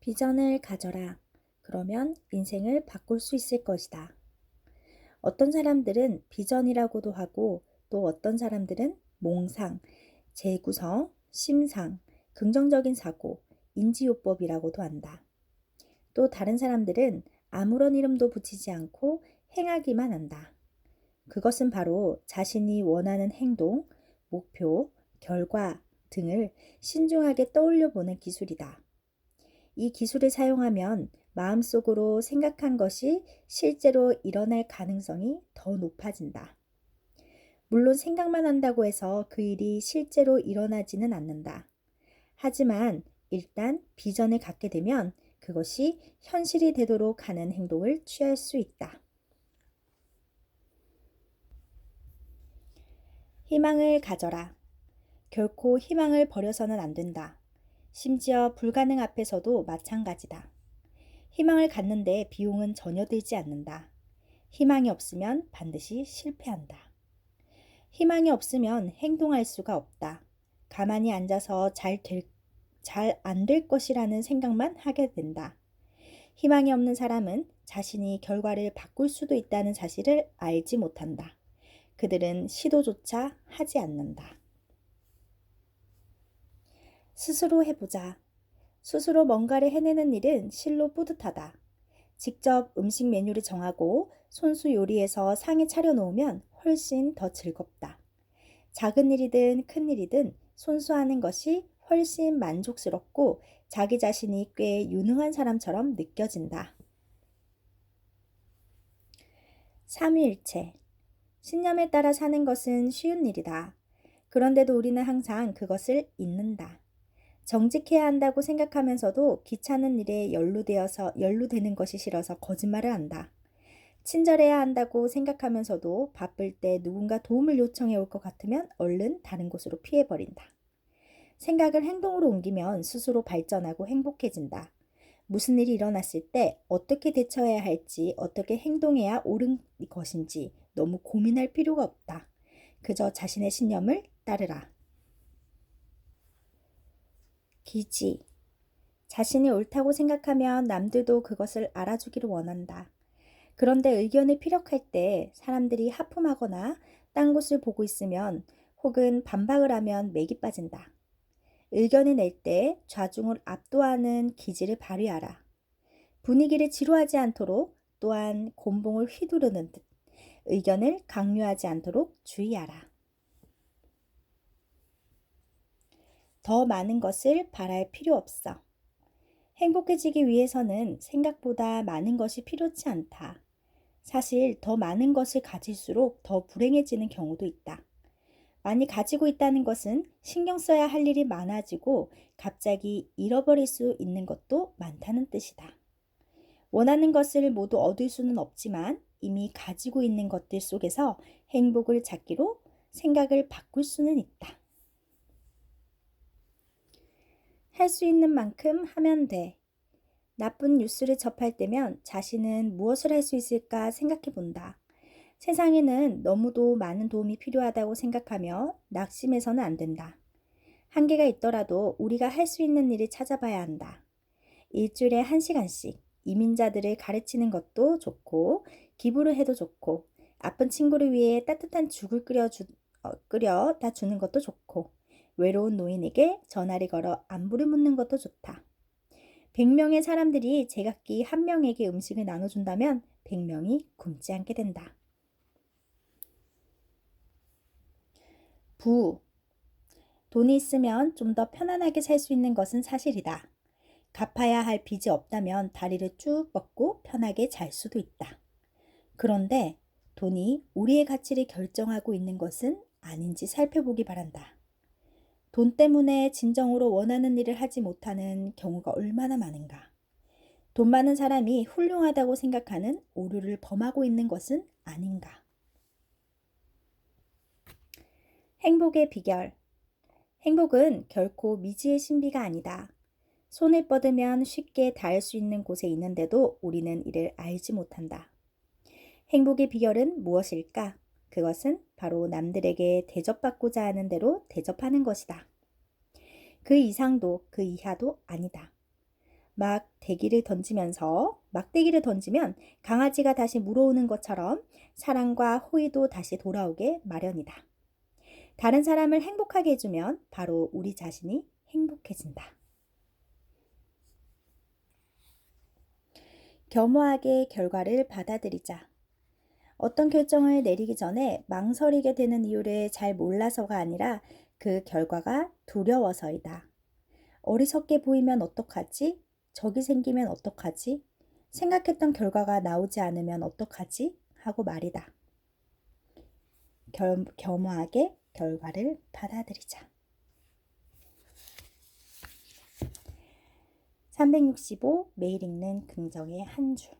비전을 가져라. 그러면 인생을 바꿀 수 있을 것이다. 어떤 사람들은 비전이라고도 하고 또 어떤 사람들은 몽상, 재구성, 심상, 긍정적인 사고, 인지요법이라고도 한다. 또 다른 사람들은 아무런 이름도 붙이지 않고 행하기만 한다. 그것은 바로 자신이 원하는 행동, 목표, 결과 등을 신중하게 떠올려 보는 기술이다. 이 기술을 사용하면 마음속으로 생각한 것이 실제로 일어날 가능성이 더 높아진다. 물론 생각만 한다고 해서 그 일이 실제로 일어나지는 않는다. 하지만 일단 비전을 갖게 되면 그것이 현실이 되도록 하는 행동을 취할 수 있다. 희망을 가져라. 결코 희망을 버려서는 안 된다. 심지어 불가능 앞에서도 마찬가지다. 희망을 갖는데 비용은 전혀 들지 않는다. 희망이 없으면 반드시 실패한다. 희망이 없으면 행동할 수가 없다. 가만히 앉아서 잘 안 될 것이라는 생각만 하게 된다. 희망이 없는 사람은 자신이 결과를 바꿀 수도 있다는 사실을 알지 못한다. 그들은 시도조차 하지 않는다. 스스로 해보자. 스스로 뭔가를 해내는 일은 실로 뿌듯하다. 직접 음식 메뉴를 정하고 손수 요리해서 상에 차려놓으면 훨씬 더 즐겁다. 작은 일이든 큰 일이든 손수하는 것이 훨씬 만족스럽고 자기 자신이 꽤 유능한 사람처럼 느껴진다. 삼위일체. 신념에 따라 사는 것은 쉬운 일이다. 그런데도 우리는 항상 그것을 잊는다. 정직해야 한다고 생각하면서도 귀찮은 일에 연루되는 것이 싫어서 거짓말을 한다. 친절해야 한다고 생각하면서도 바쁠 때 누군가 도움을 요청해 올 것 같으면 얼른 다른 곳으로 피해버린다. 생각을 행동으로 옮기면 스스로 발전하고 행복해진다. 무슨 일이 일어났을 때 어떻게 대처해야 할지, 어떻게 행동해야 옳은 것인지 너무 고민할 필요가 없다. 그저 자신의 신념을 따르라. 기지. 자신이 옳다고 생각하면 남들도 그것을 알아주기를 원한다. 그런데 의견을 피력할 때 사람들이 하품하거나 딴 곳을 보고 있으면 혹은 반박을 하면 맥이 빠진다. 의견을 낼 때 좌중을 압도하는 기질을 발휘하라. 분위기를 지루하지 않도록 또한 곤봉을 휘두르는 듯 의견을 강요하지 않도록 주의하라. 더 많은 것을 바랄 필요 없어. 행복해지기 위해서는 생각보다 많은 것이 필요치 않다. 사실 더 많은 것을 가질수록 더 불행해지는 경우도 있다. 많이 가지고 있다는 것은 신경 써야 할 일이 많아지고 갑자기 잃어버릴 수 있는 것도 많다는 뜻이다. 원하는 것을 모두 얻을 수는 없지만 이미 가지고 있는 것들 속에서 행복을 찾기로 생각을 바꿀 수는 있다. 할 수 있는 만큼 하면 돼. 나쁜 뉴스를 접할 때면 자신은 무엇을 할 수 있을까 생각해 본다. 세상에는 너무도 많은 도움이 필요하다고 생각하며 낙심해서는 안 된다. 한계가 있더라도 우리가 할 수 있는 일을 찾아봐야 한다. 일주일에 1시간씩 이민자들을 가르치는 것도 좋고 기부를 해도 좋고 아픈 친구를 위해 따뜻한 죽을 끓여다 주는 것도 좋고 외로운 노인에게 전화를 걸어 안부를 묻는 것도 좋다. 100명의 사람들이 제각기 한 명에게 음식을 나눠준다면 100명이 굶지 않게 된다. 부. 돈이 있으면 좀 더 편안하게 살 수 있는 것은 사실이다. 갚아야 할 빚이 없다면 다리를 쭉 뻗고 편하게 잘 수도 있다. 그런데 돈이 우리의 가치를 결정하고 있는 것은 아닌지 살펴보기 바란다. 돈 때문에 진정으로 원하는 일을 하지 못하는 경우가 얼마나 많은가. 돈 많은 사람이 훌륭하다고 생각하는 오류를 범하고 있는 것은 아닌가. 행복의 비결. 행복은 결코 미지의 신비가 아니다. 손을 뻗으면 쉽게 닿을 수 있는 곳에 있는데도 우리는 이를 알지 못한다. 행복의 비결은 무엇일까? 그것은 바로 남들에게 대접받고자 하는 대로 대접하는 것이다. 그 이상도 그 이하도 아니다. 막대기를 던지면 강아지가 다시 물어오는 것처럼 사랑과 호의도 다시 돌아오게 마련이다. 다른 사람을 행복하게 해주면 바로 우리 자신이 행복해진다. 겸허하게 결과를 받아들이자. 어떤 결정을 내리기 전에 망설이게 되는 이유를 잘 몰라서가 아니라 그 결과가 두려워서이다. 어리석게 보이면 어떡하지? 적이 생기면 어떡하지? 생각했던 결과가 나오지 않으면 어떡하지? 하고 말이다. 겸허하게 결과를 받아들이자. 365 매일 읽는 긍정의 한 줄.